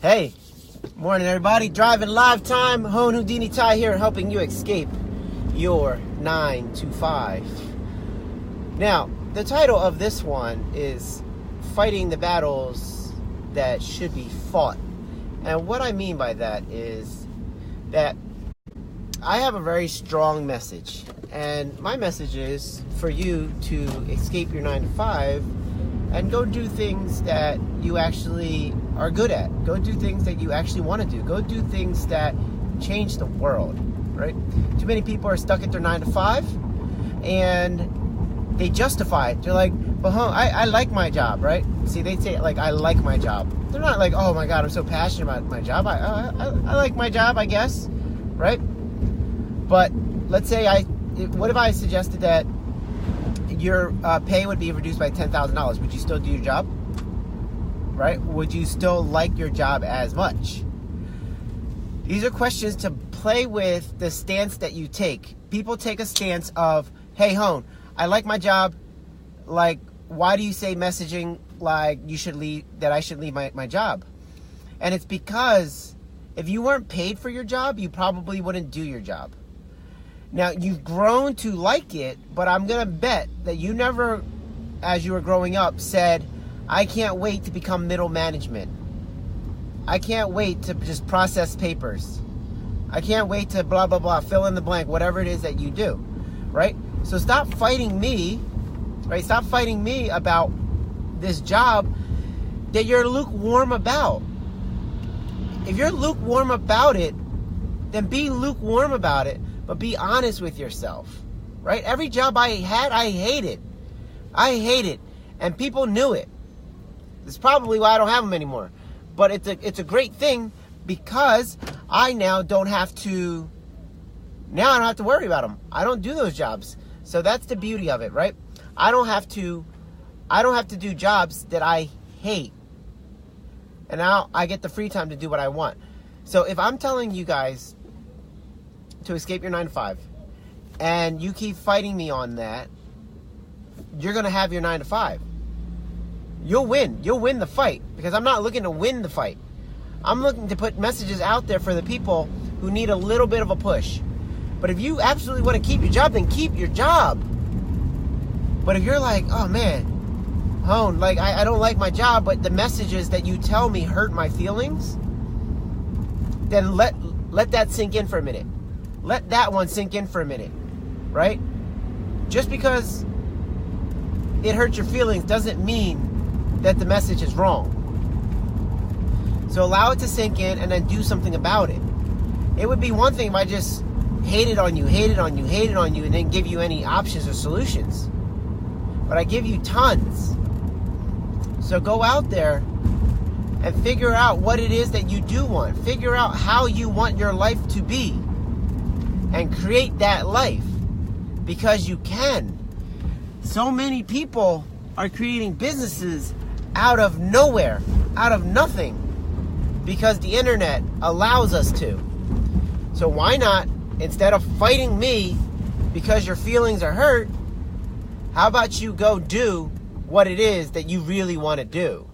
Hey, morning everybody. Driving live time. Hone Houdini Ty here, helping you escape your 9 to 5. Now, the title of this one is Fighting the Battles That Should Be Fought. And what I mean by that is that I have a very strong message. And my message is for you to escape your 9 to 5 and go do things that you actually are good at. Go do things that you actually want to do. Go do things that change the world, right? Too many people are stuck at their 9 to 5 and they justify it. They're like, well, I like my job, right? See, they say, like, I like my job. They're not like, oh my God, I'm so passionate about my job. I like my job, I guess, right? But let's say what if I suggested that your pay would be reduced by $10,000? Would you still do your job? Right? Would you still like your job as much? These are questions to play with the stance that you take. People take a stance of, hey, Hone, I like my job. Like, why do you say messaging like you should leave, that I should leave my job? And it's because if you weren't paid for your job, you probably wouldn't do your job. Now, you've grown to like it, but I'm going to bet that you never, as you were growing up, said, I can't wait to become middle management. I can't wait to just process papers. I can't wait to blah, blah, blah, fill in the blank, whatever it is that you do, right? So stop fighting me, right? Stop fighting me about this job that you're lukewarm about. If you're lukewarm about it, then be lukewarm about it. But be honest with yourself, right? Every job I had, I hated. I hated. And people knew it. It's probably why I don't have them anymore. But it's a great thing because I now don't have to worry about them. I don't do those jobs. So that's the beauty of it, right? I don't have to do jobs that I hate. And now I get the free time to do what I want. So if I'm telling you guys to escape your 9 to 5 and you keep fighting me on that, you're going to have your 9 to 5. You'll win the fight, because I'm not looking to win the fight. I'm looking to put messages out there for the people who need a little bit of a push. But if you absolutely want to keep your job, then keep your job. But if you're like, oh man, Hone, like I don't like my job, but the messages that you tell me hurt my feelings, then let that sink in for a minute. Let that one sink in for a minute, right? Just because it hurts your feelings doesn't mean that the message is wrong. So allow it to sink in and then do something about it. It would be one thing if I just hated on you, and didn't give you any options or solutions. But I give you tons. So go out there and figure out what it is that you do want. Figure out how you want your life to be. And create that life, because you can. So many people are creating businesses out of nowhere, out of nothing, because the internet allows us to. So why not, instead of fighting me because your feelings are hurt, how about you go do what it is that you really want to do?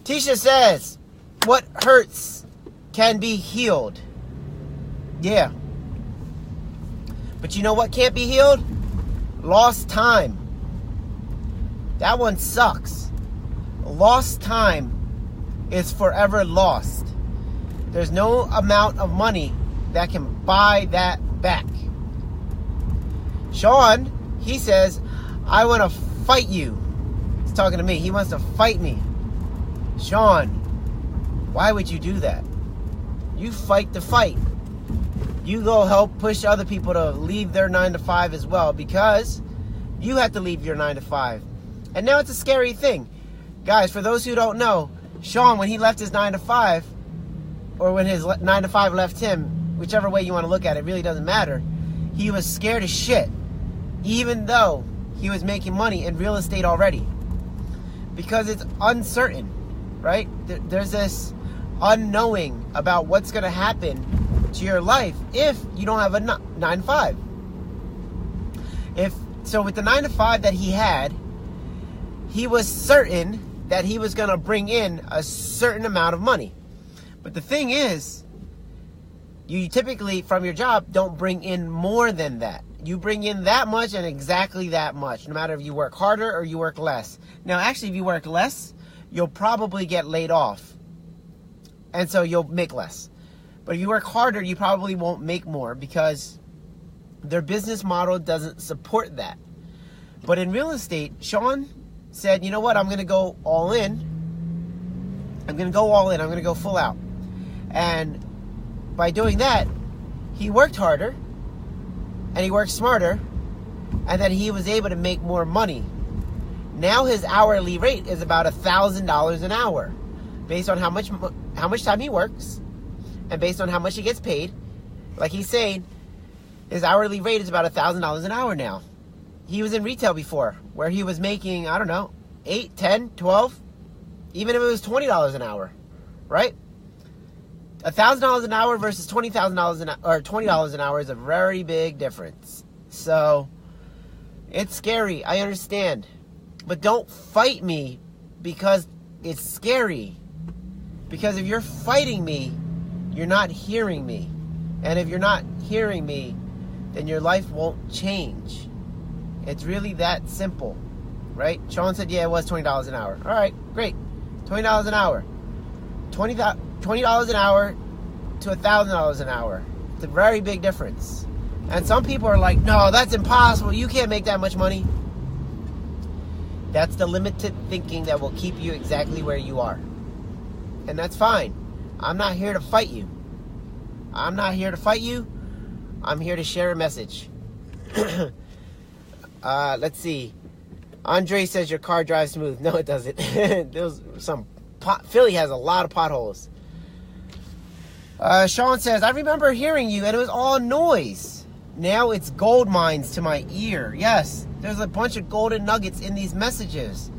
Tisha says, what hurts can be healed. Yeah. But you know what can't be healed? Lost time. That one sucks. Lost time is forever lost. There's no amount of money that can buy that back. Sean, he says, I want to fight you. He's talking to me. He wants to fight me. Sean, why would you do that? You fight the fight. You go help push other people to leave their 9 to 5 as well, because you have to leave your 9 to 5. And now it's a scary thing. Guys, for those who don't know, Sean, when he left his 9 to 5, or when his 9 to 5 left him, whichever way you want to look at it, really doesn't matter, he was scared as shit, even though he was making money in real estate already. Because it's uncertain, right? There's this unknowing about what's going to happen to your life if you don't have a 9 to 5. So with the 9 to 5 that he had, he was certain that he was going to bring in a certain amount of money. But the thing is, you typically, from your job, don't bring in more than that. You bring in that much and exactly that much, no matter if you work harder or you work less. Now, actually, if you work less, you'll probably get laid off. And so you'll make less. But if you work harder, you probably won't make more because their business model doesn't support that. But in real estate, Sean said, you know what, I'm going to go all in. I'm going to go all in. I'm going to go full out. And by doing that, he worked harder and he worked smarter, and then he was able to make more money. Now his hourly rate is about $1,000 an hour based on how much time he works and based on how much he gets paid. Like he's saying, his hourly rate is about $1,000 an hour now. He was in retail before where he was making, I don't know, 8, 10, 12, even if it was $20 an hour, right? $1,000 an hour versus $20,000 an hour, or $20 an hour is a very big difference. So it's scary. I understand, but don't fight me because it's scary. Because if you're fighting me, you're not hearing me, and if you're not hearing me, then your life won't change. It's really that simple, right? Sean said, yeah, it was $20 an hour. All right, great. $20 an hour. $20 an hour to $1,000 an hour. It's a very big difference. And some people are like, no, that's impossible. You can't make that much money. That's the limited thinking that will keep you exactly where you are. And that's fine. I'm not here to fight you. I'm not here to fight you. I'm here to share a message. Let's see. Andre says your car drives smooth. No, it doesn't. There's some Philly has a lot of potholes. Sean says, I remember hearing you and it was all noise. Now it's gold mines to my ear. Yes, there's a bunch of golden nuggets in these messages.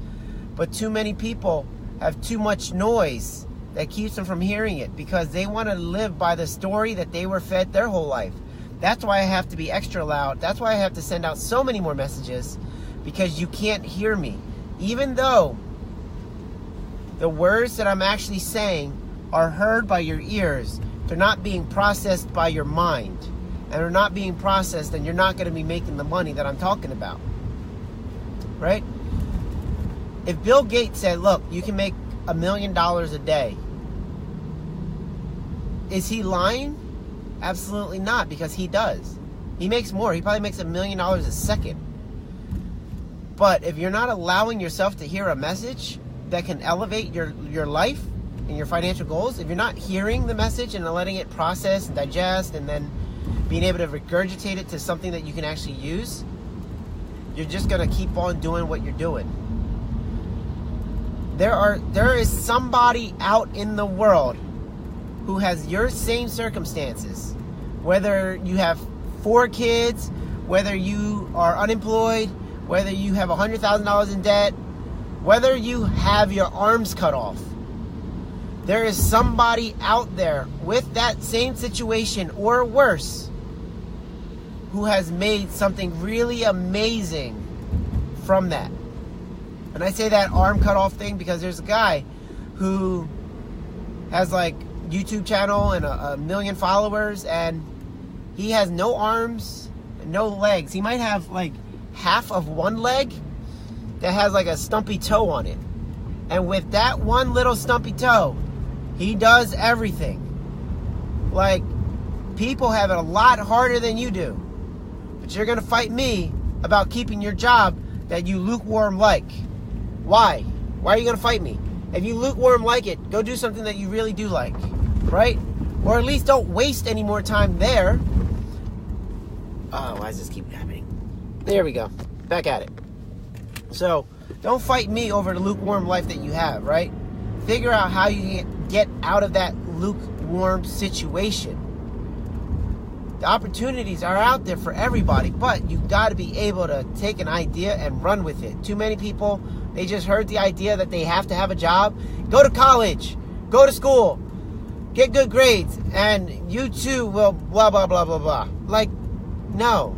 But too many people have too much noise that keeps them from hearing it because they want to live by the story that they were fed their whole life. That's why I have to be extra loud. That's why I have to send out so many more messages, because you can't hear me. Even though the words that I'm actually saying are heard by your ears, they're not being processed by your mind. And they're not being processed, and you're not going to be making the money that I'm talking about. Right? If Bill Gates said, look, you can make $1 million a day, is he lying? Absolutely not, because he does. He makes more. He probably makes $1 million a second. But if you're not allowing yourself to hear a message that can elevate your life and your financial goals, if you're not hearing the message and letting it process and digest and then being able to regurgitate it to something that you can actually use, you're just going to keep on doing what you're doing. There is somebody out in the world who has your same circumstances, whether you have 4 kids, whether you are unemployed, whether you have $100,000 in debt, whether you have your arms cut off. There is somebody out there with that same situation or worse who has made something really amazing from that. And I say that arm cut off thing because there's a guy who has like YouTube channel and a million followers, and he has no arms and no legs. He might have like half of one leg that has like a stumpy toe on it, and with that one little stumpy toe, he does everything. Like, people have it a lot harder than you do, but you're gonna fight me about keeping your job that you lukewarm like. Why are you gonna fight me? If you lukewarm like it, go do something that you really do like, right? Or at least don't waste any more time there. Oh, why does this keep happening? There we go. Back at it. So, don't fight me over the lukewarm life that you have, right? Figure out how you can get out of that lukewarm situation. The opportunities are out there for everybody, but you got to be able to take an idea and run with it. Too many people, they just heard the idea that they have to have a job. Go to college. Go to school. Get good grades. And you too will blah, blah, blah, blah, blah. Like, no.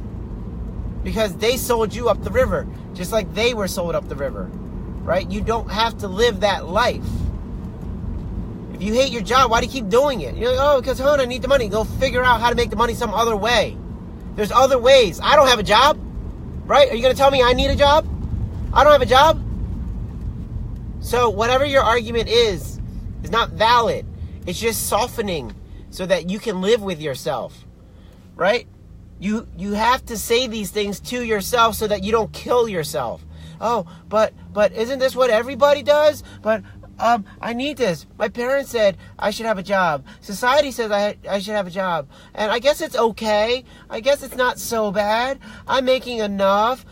Because they sold you up the river. Just like they were sold up the river. right? You don't have to live that life. If you hate your job, why do you keep doing it? You're like, oh, because I need the money. Go figure out how to make the money some other way. There's other ways. I don't have a job, right? Are you going to tell me I need a job? I don't have a job. So whatever your argument is not valid. It's just softening so that you can live with yourself, right? You have to say these things to yourself so that you don't kill yourself. Oh, but isn't this what everybody does? But I need this. My parents said I should have a job. Society says I should have a job. And I guess it's okay. I guess it's not so bad. I'm making enough.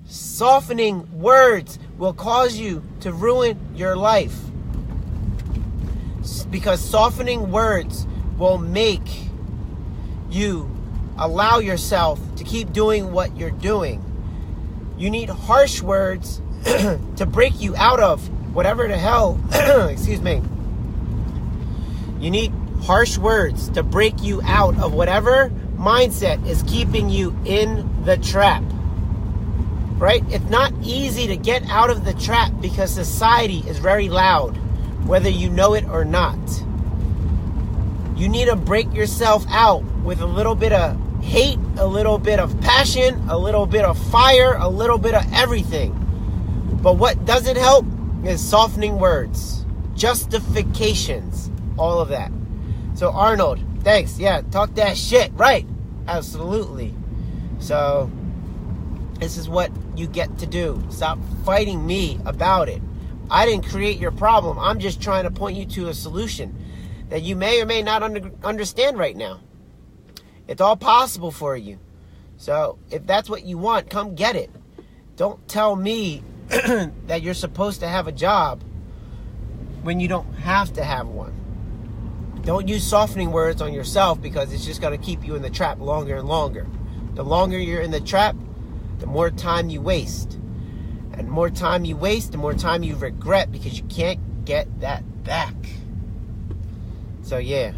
Softening words will cause you to ruin your life. Because softening words will make you allow yourself to keep doing what you're doing. You need harsh words to break you out of whatever the hell, excuse me. You need harsh words to break you out of whatever mindset is keeping you in the trap. Right? It's not easy to get out of the trap because society is very loud, whether you know it or not. You need to break yourself out with a little bit of hate, a little bit of passion, a little bit of fire, a little bit of everything. But what doesn't help is softening words, justifications, all of that. So Arnold, thanks. Yeah, talk that shit. Right. Absolutely. So this is what you get to do. Stop fighting me about it. I didn't create your problem. I'm just trying to point you to a solution that you may or may not understand right now. It's all possible for you. So if that's what you want, come get it. Don't tell me that you're supposed to have a job when you don't have to have one. Don't use softening words on yourself because it's just going to keep you in the trap longer and longer. The longer you're in the trap, the more time you waste. And the more time you waste, the more time you regret because you can't get that back. So yeah,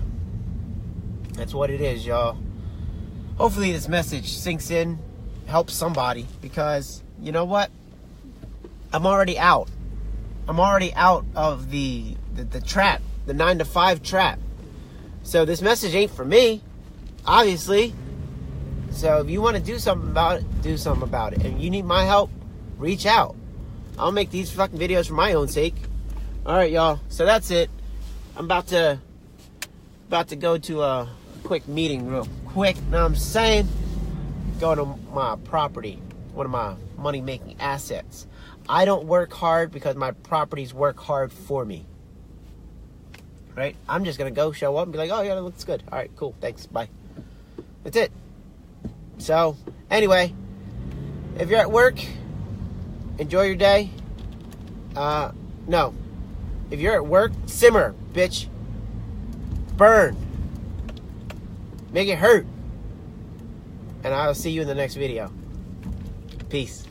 that's what it is, y'all. Hopefully this message sinks in, helps somebody, because you know what? I'm already out. I'm already out of the trap, the 9-to-5 trap. So this message ain't for me, obviously. So if you want to do something about it, do something about it. And you need my help, reach out. I'll make these fucking videos for my own sake. Alright, y'all. So that's it. I'm about to go to a quick meeting real quick. Know what I'm saying? Go to my property. One of my money-making assets. I don't work hard because my properties work hard for me. Right? I'm just going to go show up and be like, oh yeah, that looks good. Alright, cool. Thanks. Bye. That's it. So, anyway, if you're at work, enjoy your day. No. If you're at work, simmer, bitch. Burn. Make it hurt. And I'll see you in the next video. Peace.